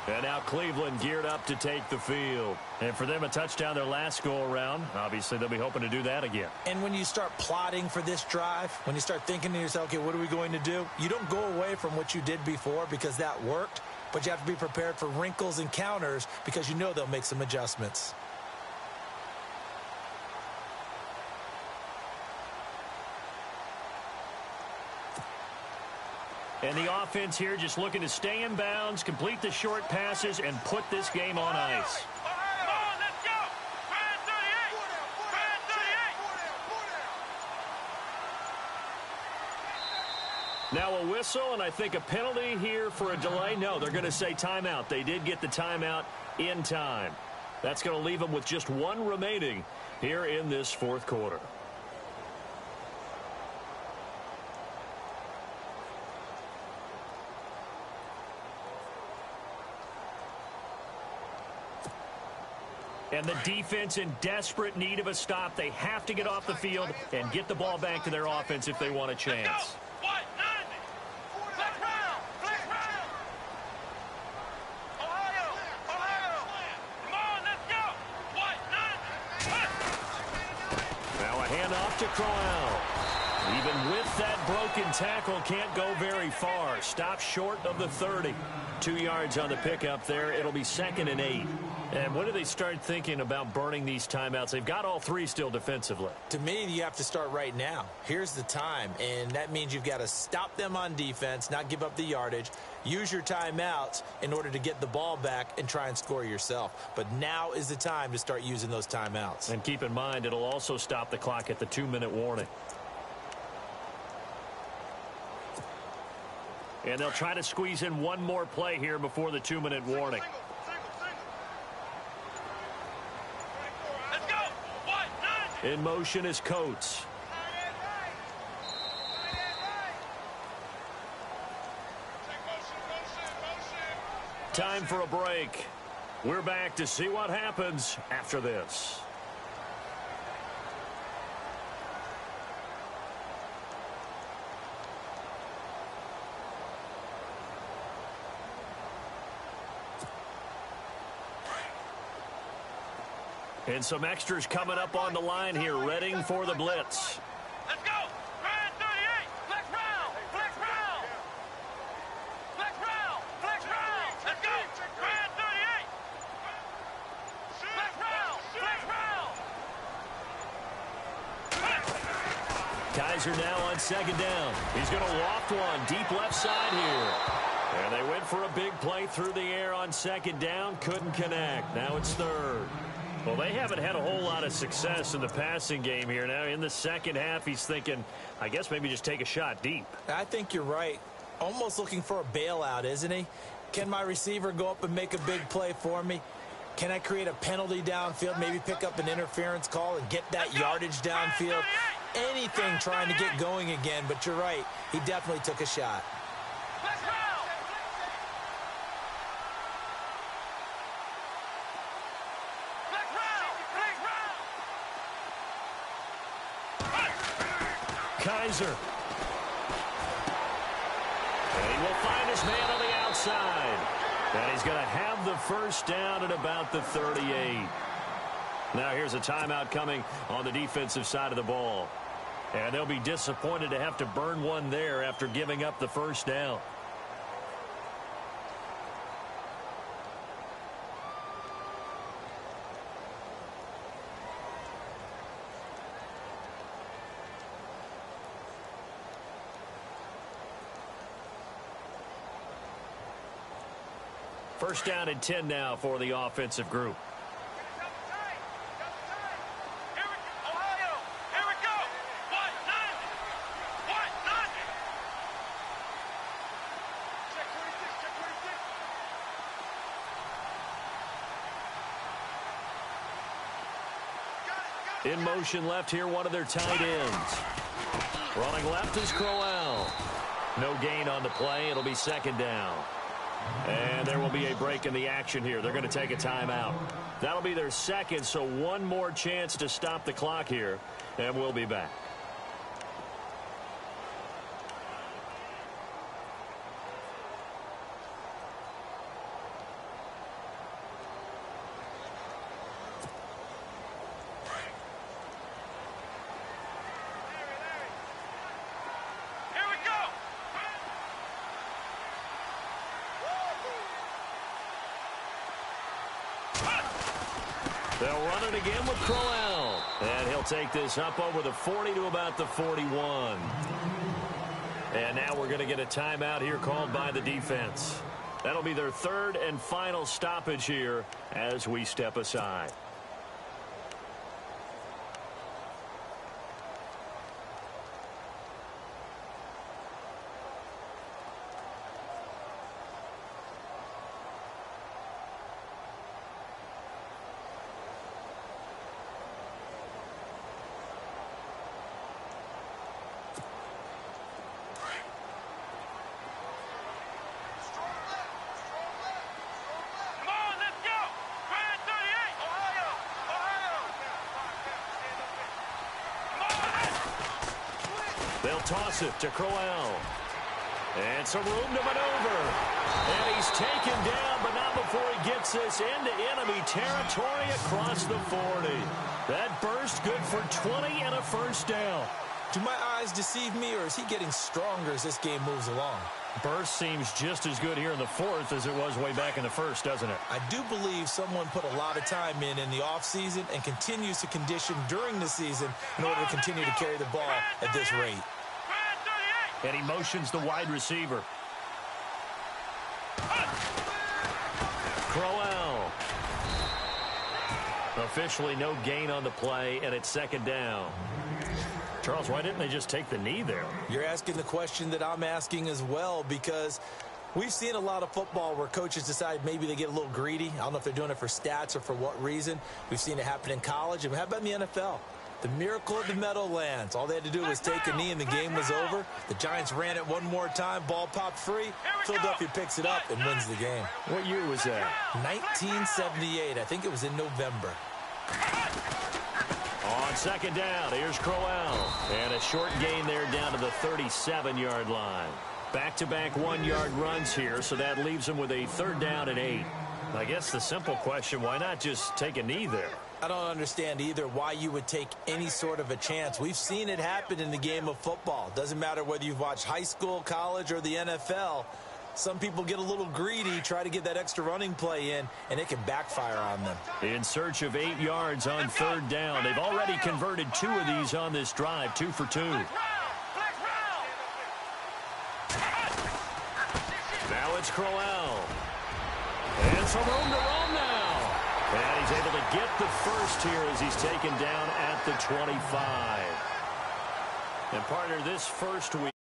And now Cleveland geared up to take the field. And for them, a touchdown their last go-around. Obviously, they'll be hoping to do that again. And when you start plotting for this drive, when you start thinking to yourself, okay, what are we going to do? You don't go away from what you did before because that worked. But you have to be prepared for wrinkles and counters because you know they'll make some adjustments. And the offense here just looking to stay in bounds, complete the short passes, and put this game on ice. Come on, let's go. Brand 38. Brand 38. Now a whistle, and I think a penalty here for a delay. No, they're going to say timeout. They did get the timeout in time. That's going to leave them with just 1 remaining here in this 4th quarter. And the defense in desperate need of a stop. They have to get off the field and get the ball back to their offense if they want a chance. What? 90. Flex round. Flex round. Ohio. Ohio. Come on, let's go. What? 90. Now a handoff to Crowell. Even with that broken tackle, can't go very far. Stop short of the 30. 2 yards on the pickup there. It'll be 2nd and 8. And when do they start thinking about burning these timeouts? They've got all 3 still defensively. To me, you have to start right now. Here's the time, and that means you've got to stop them on defense, not give up the yardage, use your timeouts in order to get the ball back and try and score yourself. But now is the time to start using those timeouts. And keep in mind, it'll also stop the clock at the 2-minute warning. And they'll try to squeeze in 1 more play here before the 2-minute warning. Let's go. What? 90. In motion is Coates. Time for a break. We're back to see what happens after this. And some extras coming up on the line here, readying for the blitz. Let's go. Brand 38. Flex round. Flex round. Flex round. Flex round. Let's go. Brand 38. Flex round. Flex round. Kaiser now on 2nd down. He's going to loft one deep left side here. And they went for a big play through the air on 2nd down. Couldn't connect. Now it's 3rd. Well, they haven't had a whole lot of success in the passing game here. Now, in the second half, he's thinking, I guess maybe just take a shot deep. I think you're right. Almost looking for a bailout, isn't he? Can my receiver go up and make a big play for me? Can I create a penalty downfield, maybe pick up an interference call and get that yardage downfield? Anything trying to get going again, but you're right. He definitely took a shot. Flex round. Kaiser. And he will find his man on the outside. And he's going to have the 1st down at about the 38. Now here's a timeout coming on the defensive side of the ball. And they'll be disappointed to have to burn one there after giving up the 1st down. First down and 10 now for the offensive group. In motion left here, one of their tight ends. Running left is Crowell. No gain on the play. It'll be second down. And there will be a break in the action here. They're going to take a timeout. That'll be their second, so one more chance to stop the clock here, and we'll be back. They'll run it again with Crowell. And he'll take this up over the 40 to about the 41. And now we're going to get a timeout here called by the defense. That'll be their third and final stoppage here as we step aside. They'll toss it to Crowell. And some room to maneuver. And he's taken down, but not before he gets this into enemy territory across the 40. That burst good for 20 and a first down. Do my eyes deceive me, or is he getting stronger as this game moves along? Burst seems just as good here in the fourth as it was way back in the first, doesn't it? I do believe someone put a lot of time in the offseason and continues to condition during the season in order to continue to carry the ball at this rate. And he motions the wide receiver. Crowell. Officially no gain on the play, and it's second down. Charles, why didn't they just take the knee there? You're asking the question that I'm asking as well, because we've seen a lot of football where coaches decide maybe they get a little greedy. I don't know if they're doing it for stats or for what reason. We've seen it happen in college, and how about in the NFL? The miracle of the Meadowlands. All they had to do was take a knee and the game was over. The Giants ran it one more time. Ball popped free. Philadelphia picks it up and wins the game. What year was that? 1978. I think it was in November. On second down, here's Crowell. And a short gain there down to the 37-yard line. Back-to-back one-yard runs here, so that leaves them with a third down and 8. I guess the simple question, why not just take a knee there? I don't understand either why you would take any sort of a chance. We've seen it happen in the game of football. Doesn't matter whether you've watched high school, college, or the NFL. Some people get a little greedy, try to get that extra running play in, and it can backfire on them. In search of 8 yards on third down. They've already converted 2 of these on this drive, 2 for 2. Now it's Crowell. And some room to run now. And he's able to get the first here as he's taken down at the 25. And partner, this first week.